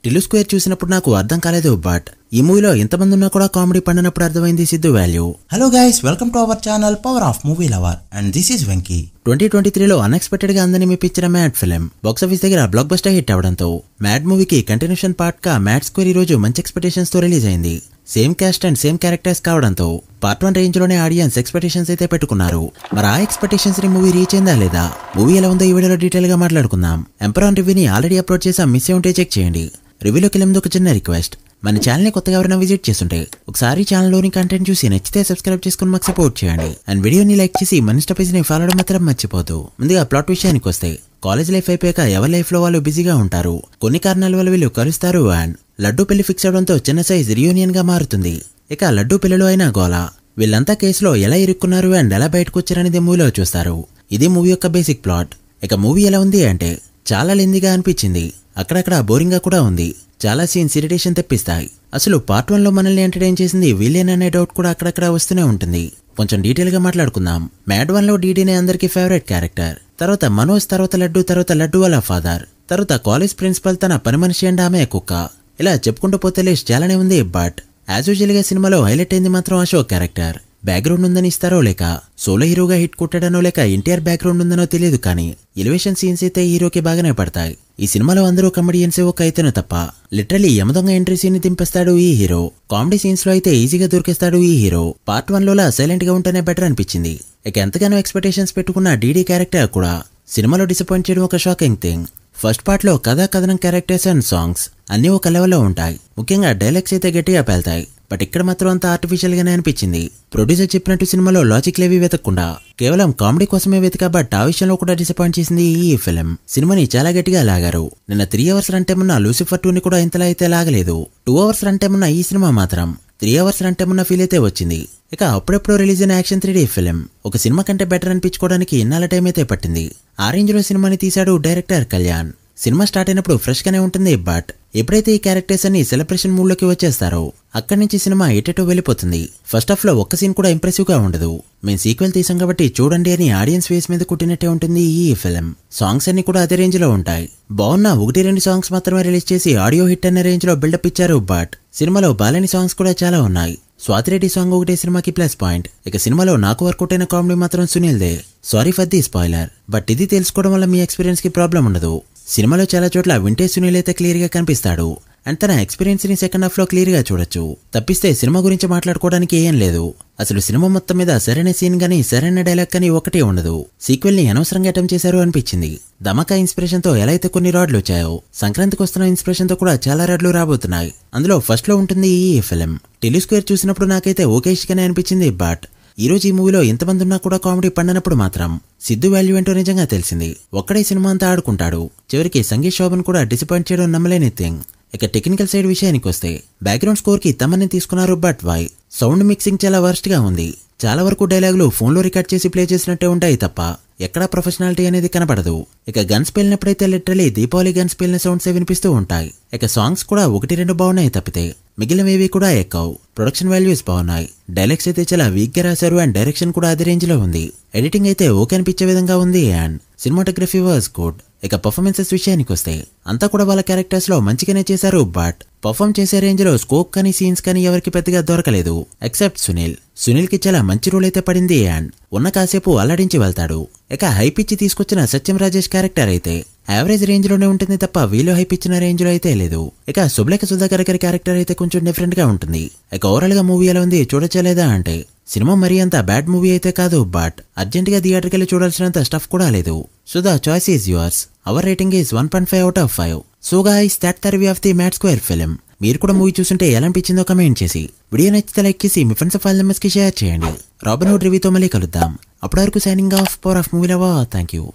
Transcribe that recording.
Tillu square చూసినప్పుడు నాకు అర్థం కాలేదు, బట్ ఈ మూవీలో ఎంతమంది ఉన్నా కూడా కామెడీ పండినప్పుడు అర్థమైంది Siddhu value. Hello guys, welcome to our channel power of movie lover and this is Venky. 2023లో అన్ఎక్స్పెక్టెడ్ గా అందరినీ మెప్పించిన మ్యాడ్ ఫిల్మ్ బాక్సాఫీస్ దగ్గర బ్లాక్ బస్టర్ హిట్ అవడంతో మ్యాడ్ మూవీకి కంటిన్యూషన్ పార్ట్ గా మ్యాడ్ స్క్వేర్ ఈ రోజు మంచి ఎక్స్పెక్టేషన్స్ తో రిలీజ్ అయింది. Same cast and same characters కావడంతో పార్ట్ 1 రేంజ్ లోనే ఆడియన్స్ ఎక్స్పెక్టేషన్స్ అయితే పెట్టుకున్నారు. మరి ఆ ఎక్స్పెక్టేషన్స్ ని మూవీ రీచ్ అయిందా లేదా, మూవీ ఎలా ఉందో ఈ వీడియోలో డీటెయిల్ గా మాట్లాడుకుందాం. ఎంపరర్ రివ్యూని ఆల్రెడీ అప్లోడ్ చేసా, మిస్ అయి ఉంటే చెక్ చేయండి. రివ్యూలోకి వెళ్ళే ముందు ఒక చిన్న రిక్వెస్ట్, మన ఛానల్ ని కొత్తగా ఎవరైనా విజిట్ చేస్తుంటే ఒకసారి ఛానల్లోని కంటెంట్ చూసి నచ్చితే సబ్స్క్రైబ్ చేసుకుని మాకు సపోర్ట్ చేయండి. అండ్ వీడియోని లైక్ చేసి మన ఇన్స్టా పేజ్ ని ఫాలో అవడం మాత్రం మర్చిపోతూ. ముందుగా ప్లాట్ విషయానికి వస్తే, కాలేజ్ లైఫ్ అయిపోయాక ఎవరి లైఫ్ లో వాళ్ళు బిజీగా ఉంటారు. కొన్ని కారణాల వల్ల వీళ్ళు కలుస్తారు అండ్ లడ్డూ పెళ్లి ఫిక్స్ అవడంతో చిన్న సైజ్ రియూనియన్ గా మారుతుంది. ఇక లడ్డూ పిల్లలు అయినా గోలా, వీళ్ళంతా కేసులో ఎలా ఇరుక్కున్నారు అండ్ ఎలా బయటకు వచ్చారనేది మూవీలో చూస్తారు. ఇది మూవీ యొక్క బేసిక్ ప్లాట్. ఇక మూవీ ఎలా ఉంది అంటే చాలా లెందీగా అనిపించింది, అక్కడక్కడ బోరింగ్ గా కూడా ఉంది. చాలా సీన్స్ ఇరిటేషన్ తెప్పిస్తాయి. అసలు పార్ట్ 1 లో మనల్ని ఎంటర్టైన్ చేసింది వీళ్ళేననే డౌట్ కూడా అక్కడక్కడ వస్తూనే ఉంటుంది. కొంచెం డీటెయిల్ గా మాట్లాడుకుందాం. మ్యాడ్ 1 లో డీడీనే అందరికి ఫేవరెట్ క్యారెక్టర్, తర్వాత మనోజ్, తర్వాత లడ్డు వాళ్ళ ఫాదర్, తర్వాత కాలేజ్ ప్రిన్సిపల్ తన పని మనిషి అండ్ ఆమె కుక్క. ఇలా చెప్పుకుంటూ పోతే లిస్ట్ చాలానే ఉంది. బట్ యాజ్ యూజువల్ గా సినిమాలో హైలైట్ అయింది మాత్రం అశోక్ క్యారెక్టర్. బ్యాక్గ్రౌండ్ ఉందని ఇస్తారో లేక సోలో హీరోగా హిట్ కొట్టాడనో లేక ఎన్టీఆర్ బ్యాక్గ్రౌండ్ ఉందనో తెలియదు, కానీ ఎలివేషన్ సీన్స్ అయితే హీరోకి బాగానే పడతాయి. ఈ సినిమాలో అందరూ కమెడియన్స్ ఒక అయితేనే తప్ప లిటరలీ యమదొంగ ఎంట్రీ సీన్ ని దింపేస్తాడు ఈ హీరో. కామెడీ సీన్స్ లో అయితే ఈజీగా దొరికేస్తాడు ఈ హీరో. పార్ట్ 1 లో సైలెంట్ గా ఉంటేనే బెటర్ అనిపించింది. ఇక ఎంతగానో ఎక్స్పెక్టేషన్స్ పెట్టుకున్న డీడీ క్యారెక్టర్ కూడా సినిమాలో డిసప్పాయింట్ చేయడం ఒక షాకింగ్ థింగ్. ఫస్ట్ పార్ట్ లో కథనం క్యారెక్టర్స్ అండ్ సాంగ్స్ అన్ని ఒక లెవెల్లో ఉంటాయి. ముఖ్యంగా డైలాగ్స్ అయితే గట్టిగా పేల్తాయి. బట్ ఇక్కడ మాత్రం అంత ఆర్టిఫిషియల్ గానే అనిపించింది. ప్రొడ్యూసర్ చెప్పినట్టు సినిమాలో లాజిక్ లేవి వెతకకుండా కేవలం కామెడీ కోసమే వెతికా, బట్ ఆ విషయంలో కూడా డిసప్పాయింట్ చేసింది ఈ ఫిల్మ్. సినిమాని చాలా గట్టిగా లాగారు. నిన్న 3 అవర్స్ రన్ టైమ్ ఉన్న లూసిఫర్ 2 ని కూడా ఇంతలా అయితే లాగలేదు. 2 అవర్స్ రన్ టైమ్ ఉన్న ఈ సినిమా మాత్రం 3 అవర్స్ రన్ టైమ్ ఉన్న ఫీల్ అయితే వచ్చింది. ఇక అప్పుడెప్పుడు రిలీజ్ అయిన యాక్షన్ 3D ఫిల్మ్ ఒక సినిమా కంటే బెటర్ అనిపించుకోవడానికి ఇన్నాళ్ళ టైం అయితే పట్టింది. ఆ రేంజ్ లో సినిమాని తీశాడు డైరెక్టర్ కళ్యాణ్. సినిమా స్టార్ట్ అయినప్పుడు ఫ్రెష్ గానే ఉంటుంది, బట్ ఎప్పుడైతే ఈ క్యారెక్టర్స్ అన్ని సెలబ్రేషన్ మూడ్ లోకి వచ్చేస్తారో అక్కడి నుంచి సినిమా ఎటెటో వెళ్ళిపోతుంది. ఫస్ట్ హాఫ్ లో ఒక్క సీన్ కూడా ఇంప్రెసివ్ గా ఉండదు. మేము సీక్వెల్ తీసాం కాబట్టి చూడండి అని ఆడియన్స్ ఫేస్ మీద కుట్టినట్టే ఉంటుంది ఈ ఫిల్మ్. సాంగ్స్ అన్ని కూడా అదే రేంజ్ లో ఉంటాయి. బాగున్న 1-2 సాంగ్స్ మాత్రమే రిలీజ్ చేసి ఆడియో హిట్ అనే రేంజ్ లో బిల్డప్ ఇచ్చారు. బట్ సినిమాలో బాలేని సాంగ్స్ కూడా చాలా ఉన్నాయి. స్వాతిరెడ్డి సాంగ్ ఒకటే సినిమాకి ప్లస్ పాయింట్. ఇక సినిమాలో నాకు వర్కౌట్ అయిన కామెడీ మాత్రం సునీల్దే. Sorry for the spoiler, but ఇది తెలుసుకోవడం వల్ల మీ ఎక్స్పీరియన్స్ కి ప్రాబ్లం ఉండదు. సినిమాలో చాలా చోట్ల వింటేజ్ సునీల్ అయితే క్లియర్ గా కనిపిస్తాడు అండ్ తన ఎక్స్పీరియన్స్ ని సెకండ్ హాఫ్ లో క్లియర్ గా చూడొచ్చు. తప్పిస్తే సినిమా గురించి మాట్లాడుకోవడానికి ఏం లేదు. అసలు సినిమా మొత్తం మీద సరైన సీన్ గానీ సరైన డైలాగ్ కానీ ఒకటే ఉండదు. సీక్వెల్ ని అనవసరంగా అటెంప్ట్ చేశారు అనిపించింది. ధమాకా ఇన్స్పిరేషన్ తో ఎలా అయితే కొన్ని రాడ్లు వచ్చాయో, సంక్రాంతికి వస్తున్న ఇన్స్పిరేషన్ తో కూడా చాలా రాడ్లు రాబోతున్నాయి. అందులో ఫస్ట్ లో ఉంటుంది ఈ ఫిల్మ్. టిల్లు స్క్వేర్ చూసినప్పుడు నాకైతే ఓకేష్ గానే అనిపించింది. బట్ ఈ రోజు ఈ మూవీలో ఎంతమంది ఉన్నా కూడా కామెడీ పండినప్పుడు మాత్రం సిద్ధు వాల్యూ ఏంటో నిజంగా తెలిసింది. ఒక్కడే సినిమా అంతా ఆడుకుంటాడు. చివరికి సంగీత్ శోభన్ కూడా డిసప్పాయింట్ చేయడం నమ్మలేని థింగ్. ఇక టెక్నికల్ సైడ్ విషయానికి వస్తే బ్యాక్గ్రౌండ్ స్కోర్ కి తమని తీసుకున్నారు, బట్ వై సౌండ్ మిక్సింగ్ చాలా వర్స్ట్ గా ఉంది. చాలా వరకు డైలాగులు ఫోన్ లో రికార్డ్ చేసి ప్లే చేసినట్టే ఉంటాయి తప్ప ఎక్కడా ప్రొఫెషనాలిటీ అనేది కనపడదు. ఇక గన్స్ పేలినప్పుడైతే లిటరలీ దీపావళి గన్స్ పేలిన సౌండ్స్ వినిపిస్తూ ఉంటాయి. ఇక సాంగ్స్ కూడా 1-2 బాగున్నాయి తప్పితే మిగిలినవి కూడా ఎక్కవు. ప్రొడక్షన్ వాల్యూస్ బాగున్నాయి. డైలాగ్స్ అయితే చాలా వీక్ గా రాశారు అండ్ డైరెక్షన్ కూడా అదే రేంజ్ లో ఉంది. ఎడిటింగ్ అయితే ఓకే అనిపించే విధంగా ఉంది అండ్ సినిమాటోగ్రఫీ వాజ్ గుడ్. ఇక పర్ఫార్మెన్సెస్ విషయానికి వస్తే అంతా కూడా వాళ్ళ క్యారెక్టర్స్ లో మంచిగానే చేశారు. బట్ పర్ఫార్మ్ చేసే రేంజ్ లో స్కోప్ కానీ సీన్స్ కానీ ఎవరికి పెద్దగా దొరకలేదు ఎక్సెప్ట్ సునీల్ కి చాలా మంచి రోల్ అయితే పడింది అండ్ ఉన్న కాసేపు అల్లాడించి వెళ్తాడు. ఇక హైప్ ఇచ్చి తీసుకొచ్చిన సత్యం రాజేష్ క్యారెక్టర్ అయితే యావరేజ్ రేంజ్ లోనే ఉంటుంది తప్ప వీళ్ళు హైప్ ఇచ్చిన రేంజ్ లో అయితే లేదు. ఇక సుబ్లేఖ సుధాకర్ గారి క్యారెక్టర్ అయితే కొంచెం డిఫరెంట్ గా ఉంటుంది. ఇక ఓవరాల్ గా మూవీ ఎలా ఉంది చూడచ్చలేదా అంటే సినిమా మరీ అంత బ్యాడ్ మూవీ అయితే కాదు, బట్ అర్జెంట్ గా థియేటర్కి వెళ్ళి చూడాల్సినంత స్టఫ్ కూడా లేదు. So the choice is yours. Our rating is 1.5 out of 5. So guys, that's the review of the mad square film. మీరు కూడా మూవీ చూస్తుంటే ఎలా అనిపించిందో కమెంట్ చేసి, వీడియో నచ్చితే లైక్ చేసి మీ ఫ్రెండ్స్ ఫైల్ మెంబర్స్ కి షేర్ చేయండి. రాబిన్ హుడ్ రివ్యూతో మళ్ళీ కలుద్దాం. అప్పటి వరకు signing off, power of movie lover. Thank you.